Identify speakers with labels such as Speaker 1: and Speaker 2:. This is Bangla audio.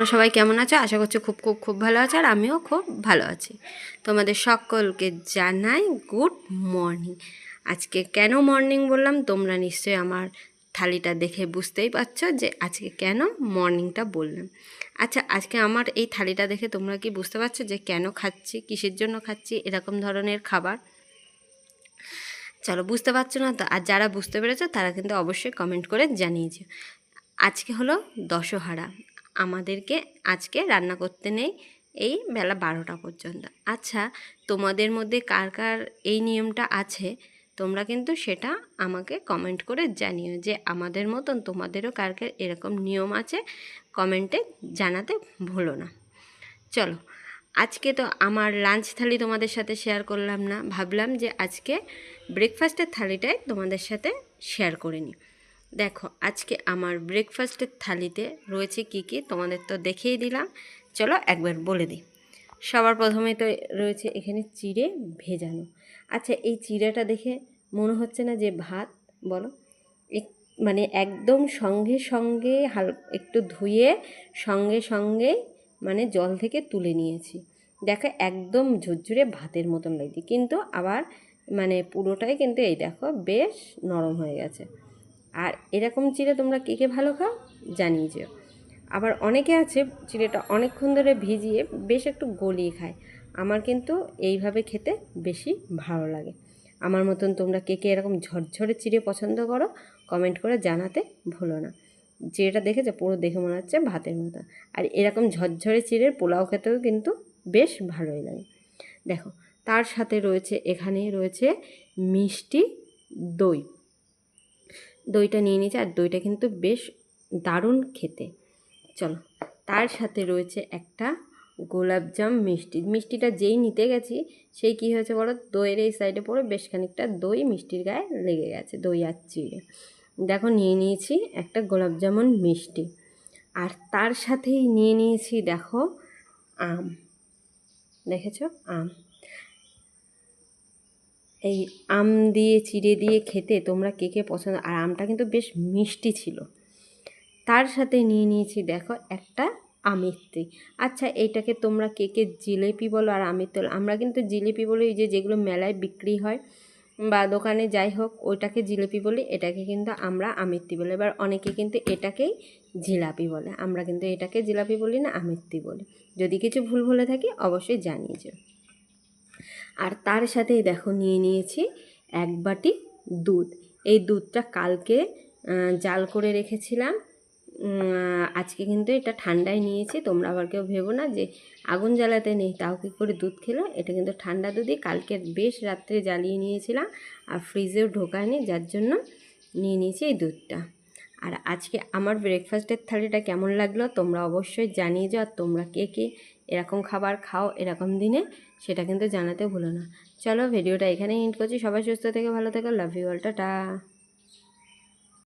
Speaker 1: সবাই কেমন আছো? আশা করছি খুব খুব খুব ভালো আছে, আর আমিও খুব ভালো আছি। তোমাদের সকলকে জানাই গুড মর্নিং। আজকে কেন মর্নিং বললাম তোমরা নিশ্চয়ই আমার থালিটা দেখে বুঝতেই পারছো যে আজকে কেন মর্নিংটা বললাম। আচ্ছা, আজকে আমার এই থালিটা দেখে তোমরা কি বুঝতে পারছো যে কেন খাচ্ছি, কিসের জন্য খাচ্ছি এরকম ধরনের খাবার? চলো, বুঝতে পারছো না তো? আর যারা বুঝতে পেরেছো তারা কিন্তু অবশ্যই কমেন্ট করে জানিয়েছে। আজকে হলো দশহারা, আমাদেরকে আজকে রান্না করতে নেই এই বেলা 12টা পর্যন্ত। আচ্ছা, তোমাদের মধ্যে কার কার এই নিয়মটা আছে তোমরা কিন্তু সেটা আমাকে কমেন্ট করে জানিও, যে আমাদের মতন তোমাদেরও কার কার এরকম নিয়ম আছে কমেন্টে জানাতে ভুলো না। চলো, আজকে তো আমার লাঞ্চ থালি তোমাদের সাথে শেয়ার করলাম না, ভাবলাম যে আজকে ব্রেকফাস্টের থালিটাই তোমাদের সাথে শেয়ার করে নিই। দেখো, আজকে আমার ব্রেকফাস্টের থালিতে রয়েছে কি কি তোমাদের তো দেখেই দিলাম, চলো একবার বলে দিই। সবার প্রথমে তো রয়েছে এখানে চিড়ে ভেজানো। আচ্ছা, এই চিড়েটা দেখে মনে হচ্ছে না যে ভাত? বলো, মানে একদম সঙ্গে সঙ্গে একটু ধুয়ে সঙ্গে সঙ্গে মানে জল থেকে তুলে নিয়েছি। দেখো একদম ঝুরঝুরে ভাতের মতন লাগছে, কিন্তু আবার মানে পুরোটাই কিন্তু এই দেখো বেশ নরম হয়ে গেছে। আর এরকম চিড়ে তোমরা কে কে ভালো খাও জানিয়ে যেও। আবার অনেকে আছে চিড়েটা অনেকক্ষণ ধরে ভিজিয়ে বেশ একটু গলিয়ে খায়, আমার কিন্তু এইভাবে খেতে বেশি ভালো লাগে। আমার মতন তোমরা কে কে এরকম ঝরঝরে চিড়ে পছন্দ করো কমেন্ট করে জানাতে ভুলো না। চিড়েটা দেখেছো, পুরো দেখে মনে হচ্ছে ভাতের মতো। আর এরকম ঝরঝরে চিড়ের পোলাও খেতেও কিন্তু বেশ ভালোই লাগে। দেখো, তার সাথে রয়েছে এখানে রয়েছে মিষ্টি দই। দইটা নিয়ে নিয়েছি, আর দইটা কিন্তু বেশ দারুণ খেতে। চলো, তার সাথে রয়েছে একটা গোলাপজাম মিষ্টি। মিষ্টিটা যেই নিতে গেছি সেই কী হয়েছে বলো, দইয়ের এই সাইডে পড়ে বেশ খানিকটা দই মিষ্টির গায়ে লেগে গেছে, দই আর চিড়ে। দেখো, নিয়ে নিয়েছি একটা গোলাপজামুন মিষ্টি, আর তার সাথেই নিয়ে নিয়েছি দেখো আম। দেখেছো আম? এই আম দিয়ে চিড়ে দিয়ে খেতে তোমরা কে কে পছন্দ? আর আমটা কিন্তু বেশ মিষ্টি ছিল। তার সাথে নিয়ে নিয়েছি দেখো একটা আমিত্তি। আচ্ছা, এইটাকে তোমরা কে কে জিলেপি বলো আর আমিত্তি বলো? আমরা কিন্তু জিলিপি বলি, যে যেগুলো মেলায় বিক্রি হয় বা দোকানে যাই হোক ওইটাকে জিলিপি বলি, এটাকে কিন্তু আমরা আমিত্তি বলি। এবার অনেকে কিন্তু এটাকেই জিলাপি বলে, আমরা কিন্তু এটাকে জিলাপি বলি না, আমিত্তি বলি। যদি কিছু ভুল বলে থাকি অবশ্যই জানিয়েছো। আর তার সাথেই দেখো নিয়ে নিয়েছি এক বাটি দুধ। এই দুধটা কালকে জাল করে রেখেছিলাম, আজকে কিন্তু এটা ঠান্ডায় নিয়েছি। তোমরা আবার কেউ ভেবো না যে আগুন জ্বালাতে নেই তাও কী করে দুধ খেলো, এটা কিন্তু ঠান্ডা দুধই কালকে বেশ রাত্রে জ্বালিয়ে নিয়েছিলাম, আর ফ্রিজেও ঢোকায়নি, যার জন্য নিয়ে নিয়েছি এই দুধটা। আর আজকে আমার ব্রেকফাস্টের থালিটা কেমন লাগলো তোমরা অবশ্যই জানিয়ে যাও। আর তোমরা কে কে এরকম খাবার খাও এরকম দিনে সেটা কিন্তু জানাতে ভুলো না। চলো, ভিডিওটা এখানেই এন্ড করছি। সবাই সুস্থ থেকে ভালো থেকো। Love you all, tata.